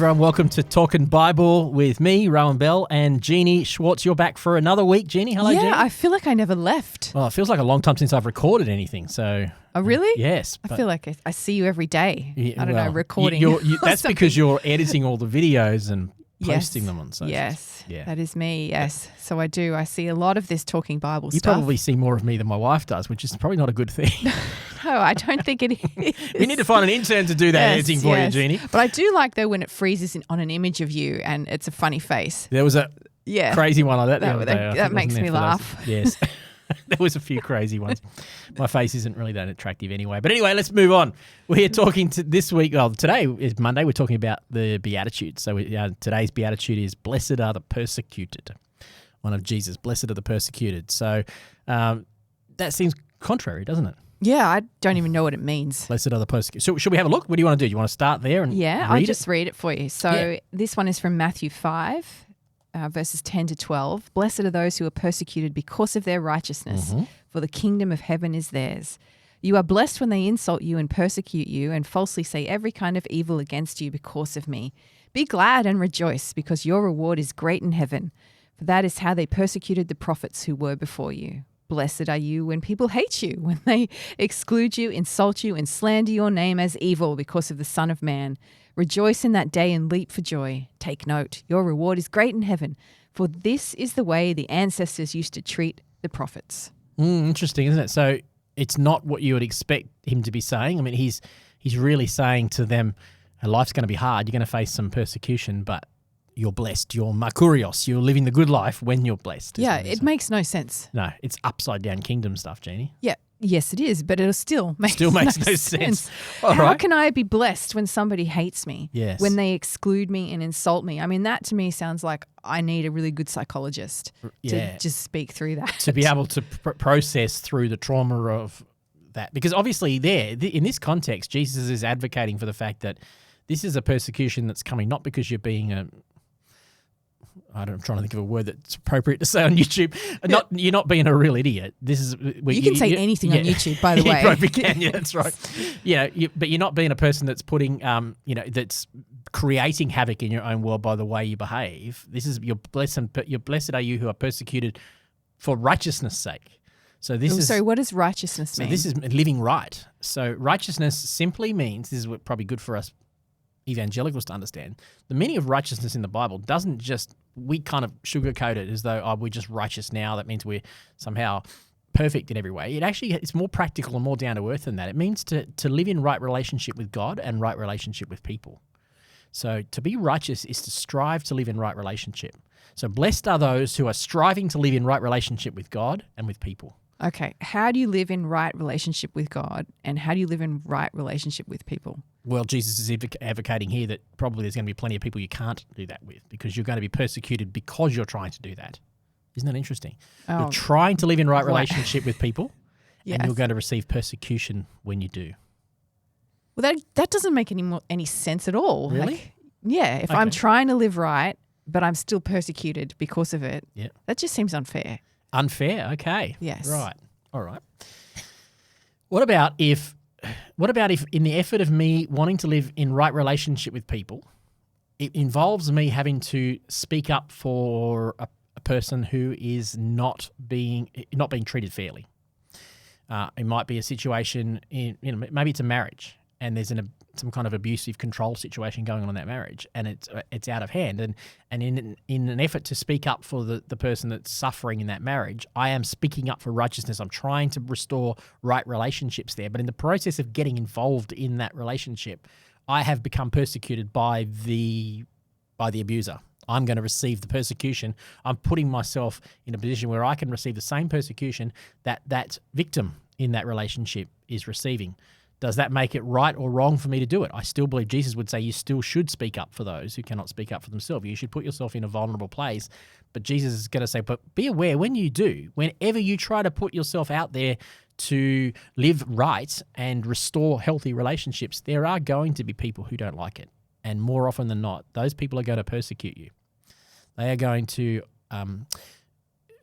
Everyone, welcome to Talkin Bible with me, Rohan Bell, and Jeannie Schwartz. You're back for another week, Jeannie. Hello, Jeannie. Yeah, I feel like I never left. Well, it feels like a long time since I've recorded anything. So, Oh, really? yes. I feel like I see you every day. I don't know, recording. That's because you're editing all the videos and posting them on social. Yes, Yeah. that is me, yes. So I do. I see a lot of this Talking Bible You stuff. probably see more of me than my wife does, which is probably not a good thing. No, I don't think it is. We need to find an intern to do that editing for you, Jeannie. But I do like, though, when it freezes on an image of you and it's a funny face. There was a crazy one like that the other day. That makes me laugh. Yes. There was a few crazy ones. My face isn't really that attractive anyway. But anyway, let's move on. We're talking to this week. Well, today is Monday. We're talking about the Beatitudes. So today's Beatitude is blessed are the persecuted. One of Jesus, blessed are the persecuted. So that seems contrary, doesn't it? Yeah, I don't even know what it means. Blessed are the persecuted. So should we have a look? What do you want to do? You want to start there and I'll just read it for you. So This one is from Matthew 5. Verses 10 to 12. Blessed are those who are persecuted because of their righteousness, for the kingdom of heaven is theirs. You are blessed when they insult you and persecute you and falsely say every kind of evil against you because of me. Be glad and rejoice, because your reward is great in heaven, for that is how they persecuted the prophets who were before you. Blessed are you when people hate you, when they exclude you, insult you, and slander your name as evil because of the Son of Man. Rejoice in that day and leap for joy. Take note, your reward is great in heaven, for this is the way the ancestors used to treat the prophets. Interesting, isn't it? So it's not what you would expect him to be saying. I mean, he's really saying to them, life's going to be hard. You're going to face some persecution, but you're blessed. You're makurios. You're living the good life when you're blessed. Yeah, it makes no sense. No, it's upside down kingdom stuff, Jeannie. Yeah. Yes, it is, but it still makes no sense. How can I be blessed when somebody hates me? Yes. When they exclude me and insult me? I mean, that to me sounds like I need a really good psychologist to just speak through that. To be able to process through the trauma of that. Because obviously in this context, Jesus is advocating for the fact that this is a persecution that's coming not because you're being I'm trying to think of a word that's appropriate to say on YouTube. You're not being a real idiot. This is you can say anything on YouTube, by the way. You probably can. Yeah, that's right. But you're not being a person that's putting, that's creating havoc in your own world by the way you behave. This is you're blessed are you who are persecuted for righteousness' sake. So sorry, what does righteousness mean? So this is living right. So righteousness simply means, this is probably good for us evangelicals to understand, the meaning of righteousness in the Bible doesn't just, we kind of sugarcoat it as though, we're just righteous now. That means we're somehow perfect in every way. It's more practical and more down to earth than that. It means to live in right relationship with God and right relationship with people. So to be righteous is to strive to live in right relationship. So blessed are those who are striving to live in right relationship with God and with people. Okay, how do you live in right relationship with God and how do you live in right relationship with people? Well, Jesus is advocating here that probably there's going to be plenty of people you can't do that with because you're going to be persecuted because you're trying to do that. Isn't that interesting? Oh, you're trying to live in right relationship with people yes. and you're going to receive persecution when you do. Well, that doesn't make any sense at all. Really? If I'm trying to live right, but I'm still persecuted because of it, that just seems unfair. Unfair? Okay. Yes. Right. All right. What about if in the effort of me wanting to live in right relationship with people, it involves me having to speak up for a person who is not being treated fairly? It might be a situation maybe it's a marriage and there's some kind of abusive control situation going on in that marriage and it's out of hand and in an effort to speak up for the person that's suffering in that marriage, I am speaking up for righteousness. I'm trying to restore right relationships there, but in the process of getting involved in that relationship, I have become persecuted by the abuser. I'm going to receive the persecution. I'm putting myself in a position where I can receive the same persecution that victim in that relationship is receiving. Does that make it right or wrong for me to do it? I still believe Jesus would say you still should speak up for those who cannot speak up for themselves. You should put yourself in a vulnerable place. But Jesus is going to say, but be aware when you do, whenever you try to put yourself out there to live right and restore healthy relationships, there are going to be people who don't like it. And more often than not, those people are going to persecute you. They are going to, they're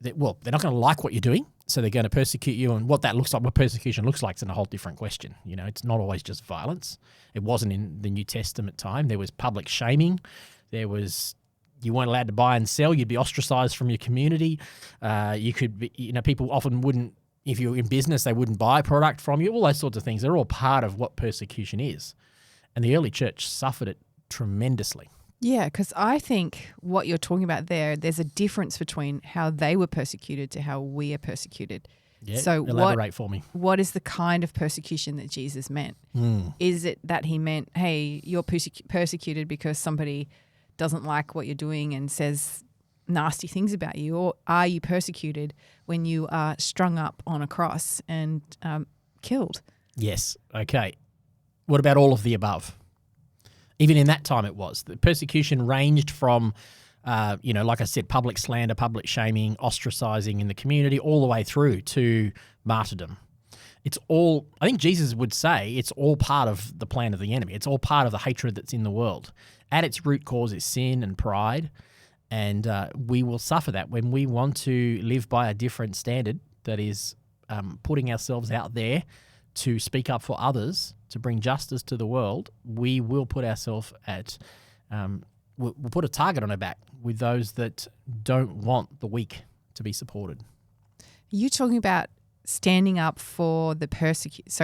not going to like what you're doing. So they're going to persecute you, and what that looks like, what persecution looks like, is a whole different question. It's not always just violence. It wasn't in the New Testament time. There was public shaming. There was, you weren't allowed to buy and sell. You'd be ostracized from your community. You could be, people often wouldn't, if you're in business, they wouldn't buy product from you. All those sorts of things. They're all part of what persecution is. And the early church suffered it tremendously. Yeah, because I think what you're talking about there's a difference between how they were persecuted to how we are persecuted. Yeah, so elaborate for me. What is the kind of persecution that Jesus meant? Is it that he meant, hey, you're persecuted because somebody doesn't like what you're doing and says nasty things about you? Or are you persecuted when you are strung up on a cross and killed? Yes. Okay. What about all of the above? Even in that time it was. The persecution ranged from, like I said, public slander, public shaming, ostracizing in the community, all the way through to martyrdom. It's all, I think Jesus would say, it's all part of the plan of the enemy. It's all part of the hatred that's in the world. At its root cause is sin and pride, and we will suffer that when we want to live by a different standard that is putting ourselves out there to speak up for others, to bring justice to the world. We will put ourselves at, we'll put a target on our back with those that don't want the weak to be supported. You talking about standing up for the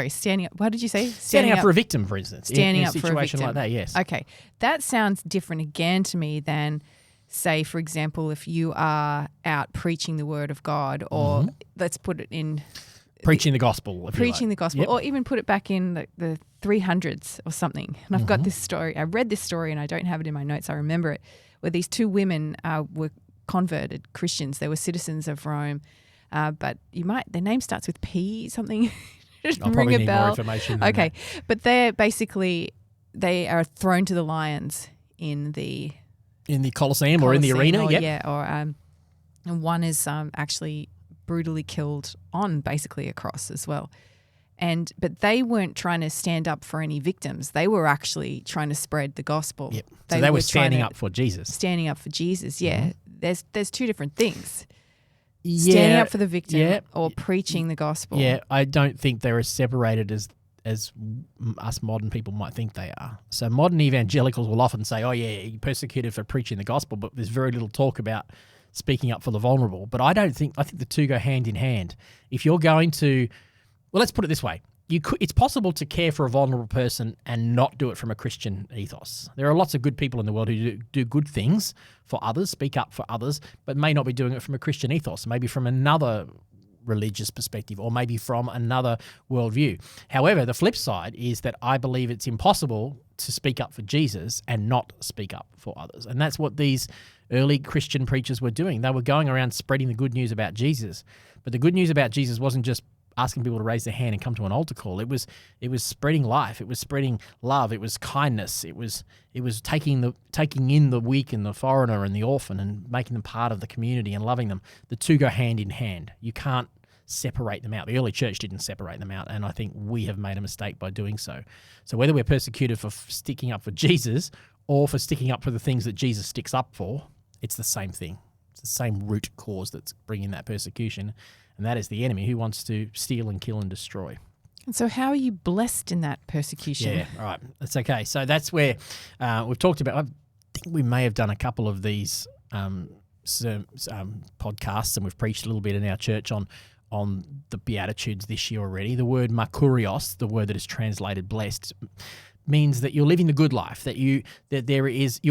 standing up, what did you say? Standing up for a victim, for instance. Standing in up a for a situation victim. like that, yes. Okay. That sounds different again to me than, say, for example, if you are out preaching the word of God, or let's put it in... Preaching the gospel. Preaching the gospel, or even put it back in the 300s or something. And I've got this story. I read this story and I don't have it in my notes. I remember it, where these two women were converted Christians. They were citizens of Rome, but their name starts with P something. I'll probably need more information than that. But they are thrown to the lions in the Colosseum or in the arena. And one is actually brutally killed on basically a cross as well. But they weren't trying to stand up for any victims. They were actually trying to spread the gospel. Yep. So they were standing up for Jesus. Standing up for Jesus, yeah. There's two different things. Yeah, standing up for the victim or preaching the gospel. Yeah, I don't think they're as separated as us modern people might think they are. So modern evangelicals will often say, oh yeah, you're persecuted for preaching the gospel, but there's very little talk about speaking up for the vulnerable. But I think the two go hand in hand. If you're going to, well, let's put it this way. It's possible to care for a vulnerable person and not do it from a Christian ethos. There are lots of good people in the world who do good things for others, speak up for others, but may not be doing it from a Christian ethos, maybe from another religious perspective or maybe from another worldview. However, the flip side is that I believe it's impossible to speak up for Jesus and not speak up for others. And that's what these early Christian preachers were doing. They were going around spreading the good news about Jesus. But the good news about Jesus wasn't just asking people to raise their hand and come to an altar call. It was spreading life. It was spreading love. It was kindness. It was taking in the weak and the foreigner and the orphan and making them part of the community and loving them. The two go hand in hand. You can't separate them out. The early church didn't separate them out, and I think we have made a mistake by doing so. So whether we're persecuted for sticking up for Jesus or for sticking up for the things that Jesus sticks up for, it's the same thing. It's the same root cause that's bringing that persecution, and that is the enemy who wants to steal and kill and destroy. And so how are you blessed in that persecution? Yeah, all right. That's okay. So that's where we've talked about, I think we may have done a couple of these podcasts, and we've preached a little bit in our church on the Beatitudes this year already. The word makurios, the word that is translated blessed, means that you're living the good life, that you're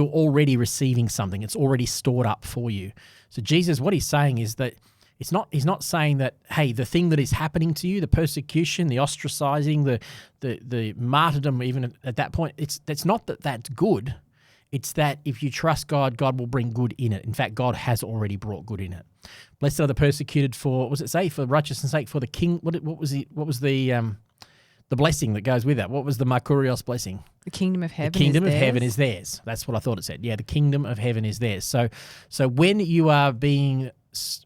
already receiving something. It's already stored up for you. So Jesus, what he's saying is that he's not saying that, hey, the thing that is happening to you, the persecution, the ostracizing, the martyrdom, even at that point, it's not that that's good. It's that if you trust God, God will bring good in it. In fact, God has already brought good in it. Blessed are the persecuted for, what does it say? For righteousness' sake, for the king. What was the blessing that goes with that? What was the makurios blessing? The kingdom of heaven. The kingdom of heaven is theirs. That's what I thought it said. Yeah, the kingdom of heaven is theirs. So when you are being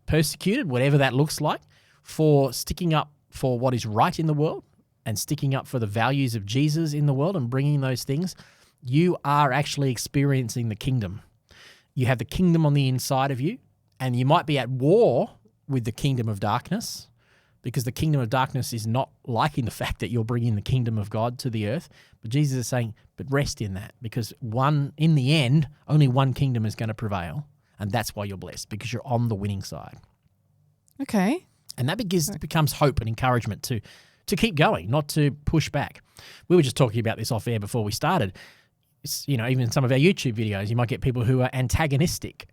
persecuted, whatever that looks like, for sticking up for what is right in the world and sticking up for the values of Jesus in the world and bringing those things, you are actually experiencing the kingdom. You have the kingdom on the inside of you, and you might be at war with the kingdom of darkness, because the kingdom of darkness is not liking the fact that you're bringing the kingdom of God to the earth. But Jesus is saying, but rest in that, because in the end, only one kingdom is going to prevail, and that's why you're blessed, because you're on the winning side. Okay. And that becomes hope and encouragement to keep going, not to push back. We were just talking about this off air before we started. Even in some of our YouTube videos, you might get people who are antagonistic.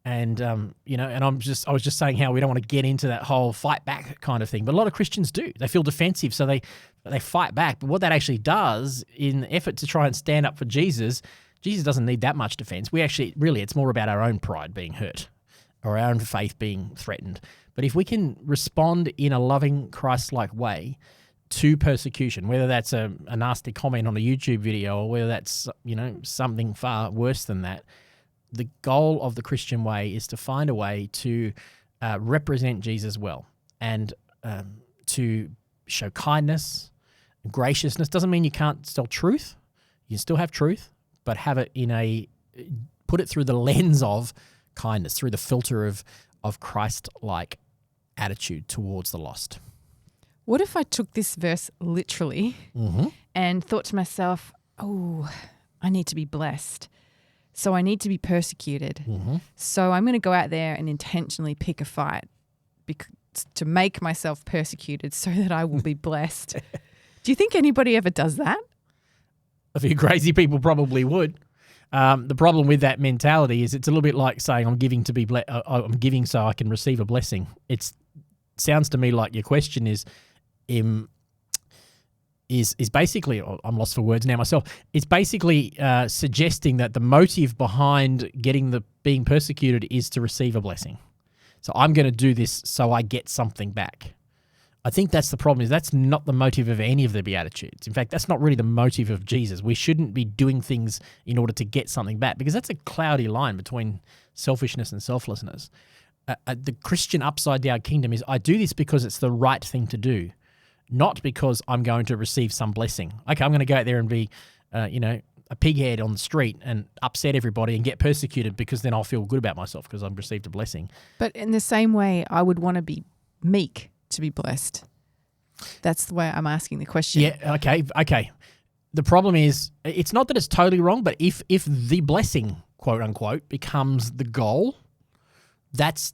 And, and I was just saying how we don't want to get into that whole fight back kind of thing. But a lot of Christians do. They feel defensive, so they fight back. But what that actually does in the effort to try and stand up for Jesus doesn't need that much defense. It's more about our own pride being hurt or our own faith being threatened. But if we can respond in a loving, Christ-like way to persecution, whether that's a nasty comment on a YouTube video or whether that's, something far worse than that, the goal of the Christian way is to find a way to represent Jesus well and to show kindness, graciousness. Doesn't mean you can't tell truth. You can still have truth, but have it put it through the lens of kindness, through the filter of Christ-like attitude towards the lost. What if I took this verse literally and thought to myself, oh, I need to be blessed. So I need to be persecuted. So I'm going to go out there and intentionally pick a fight to make myself persecuted so that I will be blessed. Do you think anybody ever does that? A few crazy people probably would. The problem with that mentality is it's a little bit like saying I'm giving I'm giving so I can receive a blessing. It sounds to me like your question is basically, I'm lost for words now myself. It's basically suggesting that the motive behind being persecuted is to receive a blessing. So I'm going to do this so I get something back. I think that's the problem. Is that's not the motive of any of the Beatitudes. In fact, that's not really the motive of Jesus. We shouldn't be doing things in order to get something back, because that's a cloudy line between selfishness and selflessness. The Christian upside-down kingdom is I do this because it's the right thing to do, not because I'm going to receive some blessing. Okay, I'm going to go out there and be, a pighead on the street and upset everybody and get persecuted because then I'll feel good about myself because I've received a blessing. But in the same way, I would want to be meek to be blessed. That's the way I'm asking the question. Yeah, okay. The problem is, it's not that it's totally wrong, but if the blessing, quote unquote, becomes the goal, that's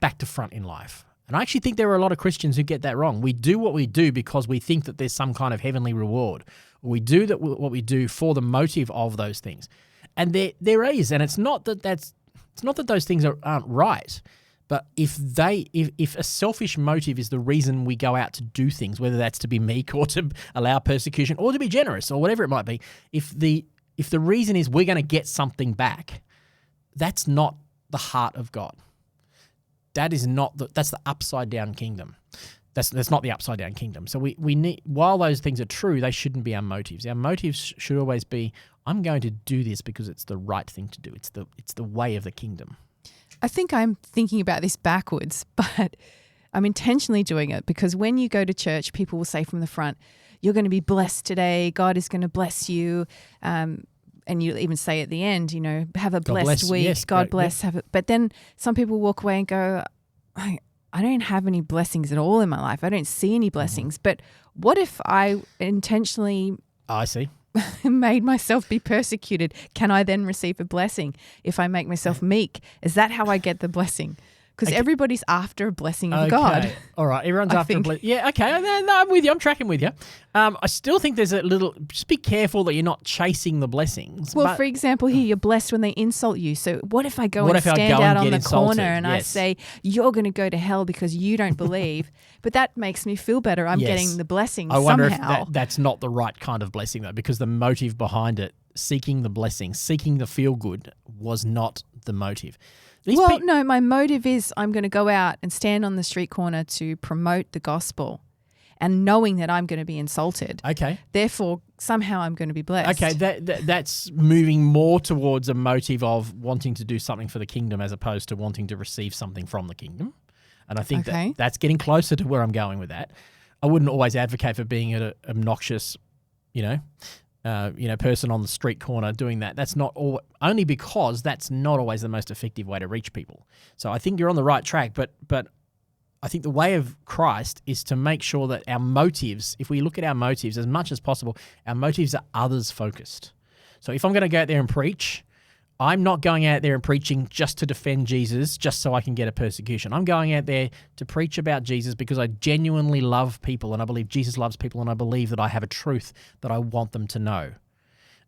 back to front in life. And I actually think there are a lot of Christians who get that wrong. We do what we do because we think that there's some kind of heavenly reward. We do what we do for the motive of those things. And there is, and it's not that those things aren't right. But if a selfish motive is the reason we go out to do things, whether that's to be meek or to allow persecution or to be generous or whatever it might be, if the reason is we're going to get something back, that's not the heart of God. That's the upside down kingdom. That's not the upside down kingdom. So we need, while those things are true, they shouldn't be our motives. Our motives should always be, I'm going to do this because it's the right thing to do. It's the way of the kingdom. I think I'm thinking about this backwards, but I'm intentionally doing it because when you go to church, people will say from the front, you're going to be blessed today. God is going to bless you. And you even say at the end, have a blessed week. Yes, God bless. Yeah. But then some people walk away and go, I don't have any blessings at all in my life. I don't see any blessings. But what if I intentionally made myself be persecuted? Can I then receive a blessing if I make myself meek? Is that how I get the blessing? Because everybody's after a blessing of God. All right, everyone's after a blessing. Yeah, okay, no, I'm with you. I'm tracking with you. I still think there's just be careful that you're not chasing the blessings. Well, for example, here, you're blessed when they insult you. So what if I go and stand out on the corner and I say, you're going to go to hell because you don't believe, but that makes me feel better. I'm getting the blessing somehow. I wonder if that's not the right kind of blessing, though, because the motive behind it, seeking the blessing, seeking the feel-good, was not the motive. No, my motive is I'm going to go out and stand on the street corner to promote the gospel and knowing that I'm going to be insulted. Okay. Therefore, somehow I'm going to be blessed. Okay, that's moving more towards a motive of wanting to do something for the kingdom as opposed to wanting to receive something from the kingdom. And I think that's getting closer to where I'm going with that. I wouldn't always advocate for being an obnoxious, person on the street corner doing that. That's not only because that's not always the most effective way to reach people. So I think you're on the right track, but I think the way of Christ is to make sure that our motives, if we look at our motives as much as possible, our motives are others focused. So if I'm going to go out there and preach, I'm not going out there and preaching just to defend Jesus, just so I can get a persecution. I'm going out there to preach about Jesus because I genuinely love people and I believe Jesus loves people and I believe that I have a truth that I want them to know.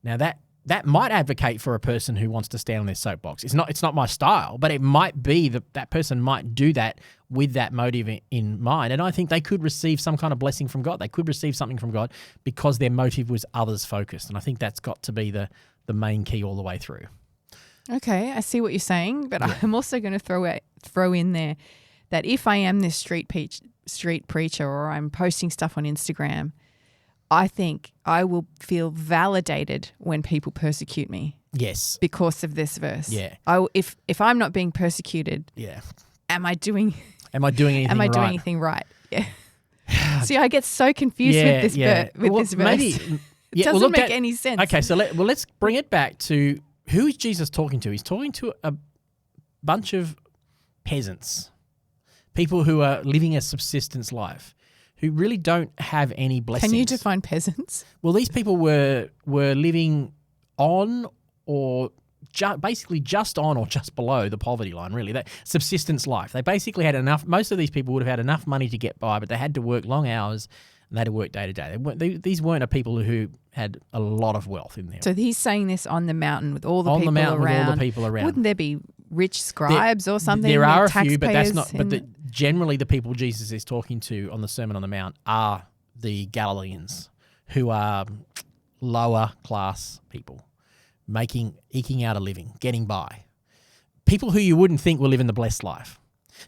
Now that might advocate for a person who wants to stand on their soapbox. It's not my style, but it might be that person might do that with that motive in mind. And I think they could receive some kind of blessing from God. They could receive something from God because their motive was others focused. And I think that's got to be the main key all the way through. Okay, I see what you're saying, but yeah. I'm also going to throw in there that if I am this street preacher or I'm posting stuff on Instagram, I think I will feel validated when people persecute me. Yes. Because of this verse. Yeah. If I'm not being persecuted, yeah. Am I doing anything right? Yeah. See, I get so confused with this this verse. Maybe, it doesn't make any sense. Okay, so let's bring it back to who is Jesus talking to? He's talking to a bunch of peasants, people who are living a subsistence life, who really don't have any blessings. Can you define peasants? Well, these people were living on or basically just on or just below the poverty line, really, that subsistence life. They basically had enough. Most of these people would have had enough money to get by, but they had to work long hours and they had to work day to day. These weren't people who had a lot of wealth in there. So he's saying this on the mountain with all the people around. With all the people around. Wouldn't there be rich scribes or something? There are a few, but that's not. But generally, the people Jesus is talking to on the Sermon on the Mount are the Galileans, who are lower class people, eking out a living, getting by. People who you wouldn't think will live in the blessed life.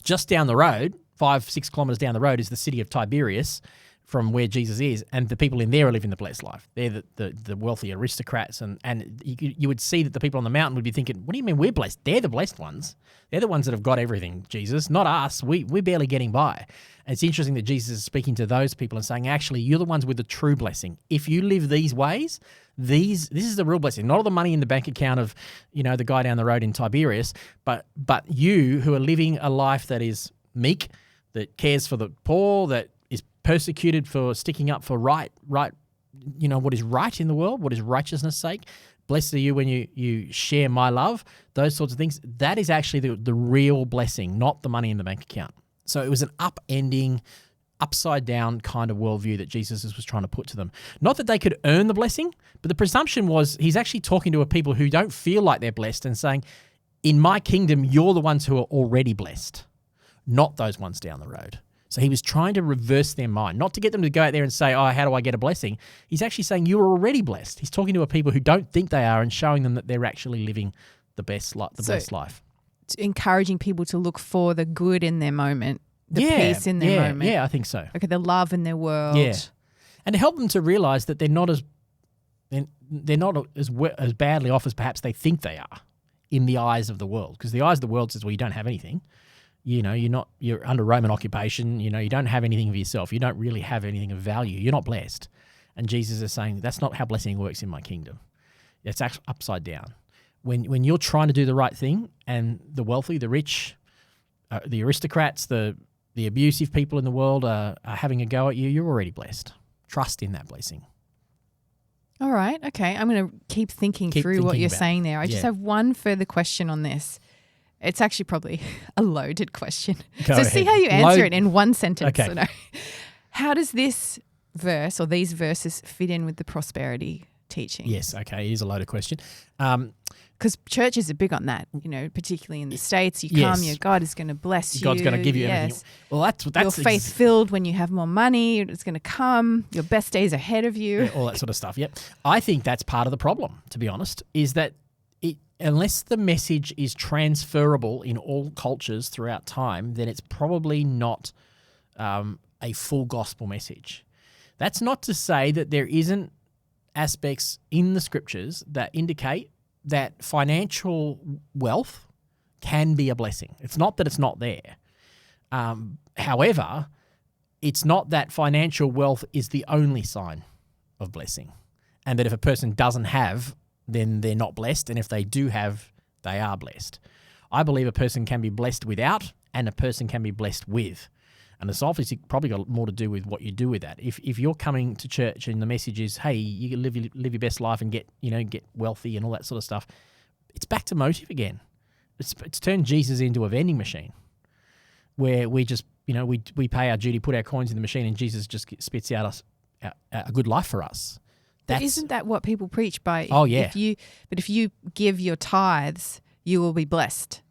Just down the road, 5-6 kilometers down the road, is the city of Tiberias, from where Jesus is, and the people in there are living the blessed life. They're the wealthy aristocrats, and you would see that the people on the mountain would be thinking, what do you mean we're blessed? They're the blessed ones. They're the ones that have got everything, Jesus, not us. We're barely getting by. And it's interesting that Jesus is speaking to those people and saying, actually, you're the ones with the true blessing. If you live these ways, this is the real blessing. Not all the money in the bank account of, the guy down the road in Tiberias, but you who are living a life that is meek, that cares for the poor, that is persecuted for sticking up for right, what is right in the world, what is righteousness' sake. Blessed are you when you share my love, those sorts of things. That is actually the real blessing, not the money in the bank account. So it was an upending, upside down kind of worldview that Jesus was trying to put to them. Not that they could earn the blessing, but the presumption was he's actually talking to a people who don't feel like they're blessed and saying, in my kingdom, you're the ones who are already blessed, not those ones down the road. So he was trying to reverse their mind, not to get them to go out there and say, oh, how do I get a blessing? He's actually saying you're already blessed. He's talking to a people who don't think they are and showing them that they're actually living the blessed life. Encouraging people to look for the good in their moment, the peace in their moment. Yeah, I think so. Okay, the love in their world. Yeah. And to help them to realize that they're not as badly off as perhaps they think they are in the eyes of the world. Because the eyes of the world says, well, you don't have anything. You're under Roman occupation. You don't have anything of yourself. You don't really have anything of value. You're not blessed. And Jesus is saying, that's not how blessing works in my kingdom. It's actually upside down. When you're trying to do the right thing and the wealthy, the rich, the aristocrats, the abusive people in the world are having a go at you, you're already blessed. Trust in that blessing. All right. Okay. I'm going to keep thinking through what you're saying there. I just have one further question on this. It's actually probably a loaded question. Go ahead. See how you answer it in one sentence. Okay. So how does this verse or these verses fit in with the prosperity teaching? Yes. Okay. It is a loaded question. Because churches are big on that, particularly in the States. You come, your God is going to bless you. God's going to give you everything. Well, that's you're faith-filled when you have more money. It's going to come. Your best days ahead of you. Yeah, all that sort of stuff, yep. I think that's part of the problem, to be honest, is that unless the message is transferable in all cultures throughout time, then it's probably not a full gospel message. That's not to say that there isn't aspects in the scriptures that indicate that financial wealth can be a blessing. It's not that it's not there. However, it's not that financial wealth is the only sign of blessing, and that if a person doesn't have, then they're not blessed, and if they do have, they are blessed. I believe a person can be blessed without, and a person can be blessed with. And it's obviously probably got more to do with what you do with that. If you're coming to church and the message is, hey, you can live your best life and get wealthy and all that sort of stuff, it's back to motive again. It's turned Jesus into a vending machine where we just, we pay our duty, put our coins in the machine, and Jesus just spits out a good life for us. But isn't that what people preach by? Oh, yeah. If you give your tithes, you will be blessed.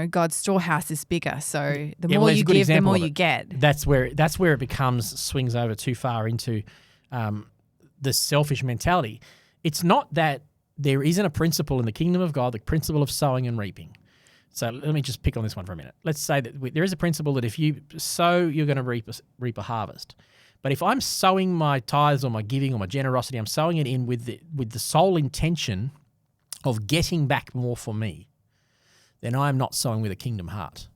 God's storehouse is bigger, so the more you give, the more you get. That's where it swings over too far into the selfish mentality. It's not that there isn't a principle in the kingdom of God, the principle of sowing and reaping. So let me just pick on this one for a minute. Let's say that there is a principle that if you sow, you're going to reap a harvest. But if I'm sowing my tithes or my giving or my generosity, I'm sowing it in with the sole intention of getting back more for me, then I am not sowing with a kingdom heart.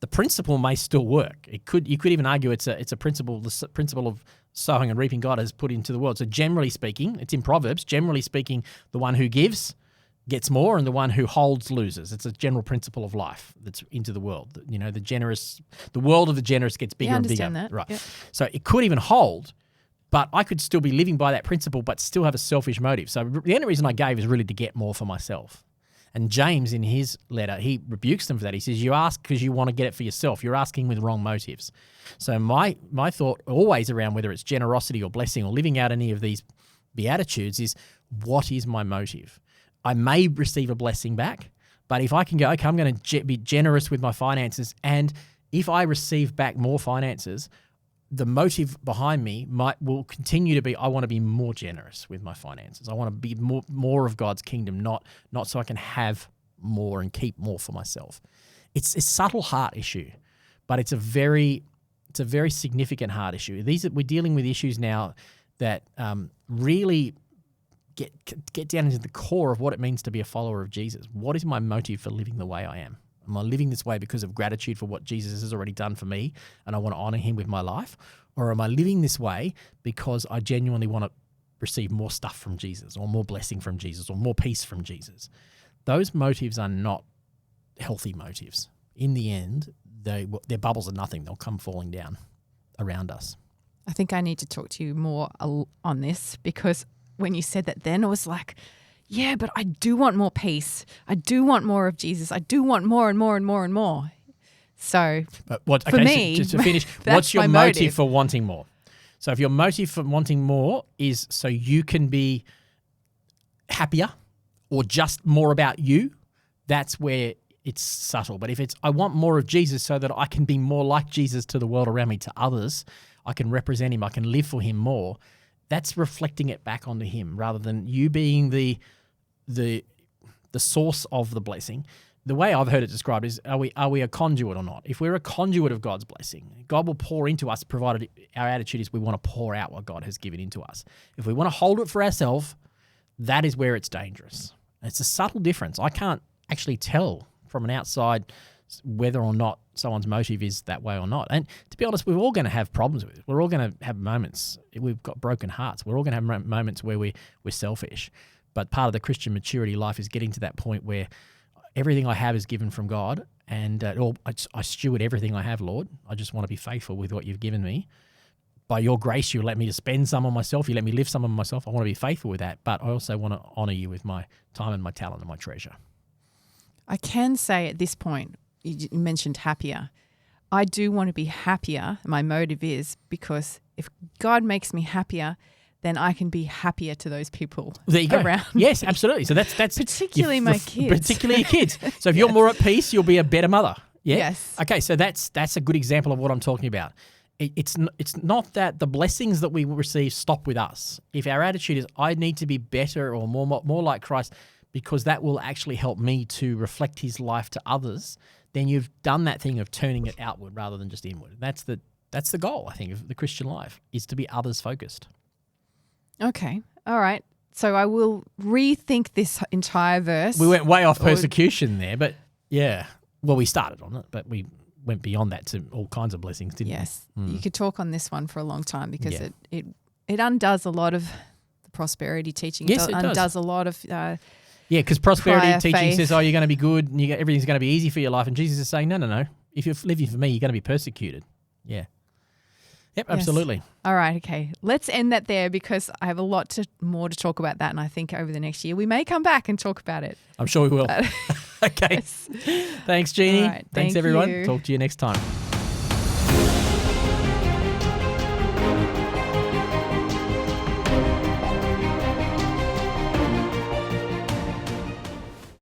The principle may still work. You could even argue it's a principle, the principle of sowing and reaping God has put into the world. So generally speaking, it's in Proverbs, generally speaking, the one who gives gets more and the one who holds loses. It's a general principle of life that's into the world. The world of the generous gets bigger and bigger. That. Right. Yep. So it could even hold, but I could still be living by that principle but still have a selfish motive. So the only reason I gave is really to get more for myself. And James, in his letter, he rebukes them for that. He says, you ask because you want to get it for yourself. You're asking with wrong motives. So my thought always around whether it's generosity or blessing or living out any of these Beatitudes is, what is my motive? I may receive a blessing back, but if I can go, okay, I'm going to be generous with my finances, and if I receive back more finances, the motive behind me will continue to be, I want to be more generous with my finances. I want to be more of God's kingdom, not so I can have more and keep more for myself. It's a subtle heart issue, but it's a very significant heart issue. We're dealing with issues now that really get down into the core of what it means to be a follower of Jesus. What is my motive for living the way I am? Am I living this way because of gratitude for what Jesus has already done for me and I want to honor him with my life? Or am I living this way because I genuinely want to receive more stuff from Jesus or more blessing from Jesus or more peace from Jesus? Those motives are not healthy motives. In the end, their bubbles are nothing. They'll come falling down around us. I think I need to talk to you more on this, because when you said that then, I was like, yeah, but I do want more peace. I do want more of Jesus. I do want more and more and more and more. So for me, just to finish, what's your motive for wanting more? So if your motive for wanting more is so you can be happier or just more about you, that's where it's subtle. But if it's, I want more of Jesus so that I can be more like Jesus to the world around me, to others, I can represent him, I can live for him more, that's reflecting it back onto him rather than you being the source of the blessing. The way I've heard it described is, are we a conduit or not? If we're a conduit of God's blessing, God will pour into us, provided our attitude is we want to pour out what God has given into us. If we want to hold it for ourselves, that is where it's dangerous. It's a subtle difference. I can't actually tell from an outside whether or not someone's motive is that way or not. And to be honest, we're all going to have problems with it. We're all going to have moments. We've got broken hearts. We're all going to have moments where we're selfish. But part of the Christian maturity life is getting to that point where everything I have is given from God, and I steward everything I have, Lord. I just want to be faithful with what you've given me. By your grace, you let me to spend some on myself. You let me live some on myself. I want to be faithful with that, but I also want to honor you with my time and my talent and my treasure. I can say at this point, you mentioned happier. I do want to be happier. My motive is because if God makes me happier, then I can be happier to those people there you go. Around yes, me. absolutely. So that's particularly my kids. Particularly your kids. So if you're more at peace, you'll be a better mother. Yeah? Yes. Okay, so that's a good example of what I'm talking about. It's not that the blessings that we receive stop with us. If our attitude is, I need to be better or more like Christ, because that will actually help me to reflect his life to others, then you've done that thing of turning it outward rather than just inward. That's the goal, I think, of the Christian life, is to be others focused. Okay. All right. So I will rethink this entire verse. We went way off persecution there, but yeah. Well, we started on it, but we went beyond that to all kinds of blessings, didn't we? Yes. You could talk on this one for a long time because it undoes a lot of the prosperity teaching. Yes, it undoes does. A lot of because prosperity teaching faith. says, oh, you're going to be good and everything's going to be easy for your life. And Jesus is saying, no. If you're living for me, you're going to be persecuted. Yeah. Yep, absolutely. All right, okay. Let's end that there because I have a lot more to talk about that, and I think over the next year we may come back and talk about it. I'm sure we will. Okay. Yes. Thanks, Jeannie. All right, Thanks, thank everyone. you. Talk to you next time.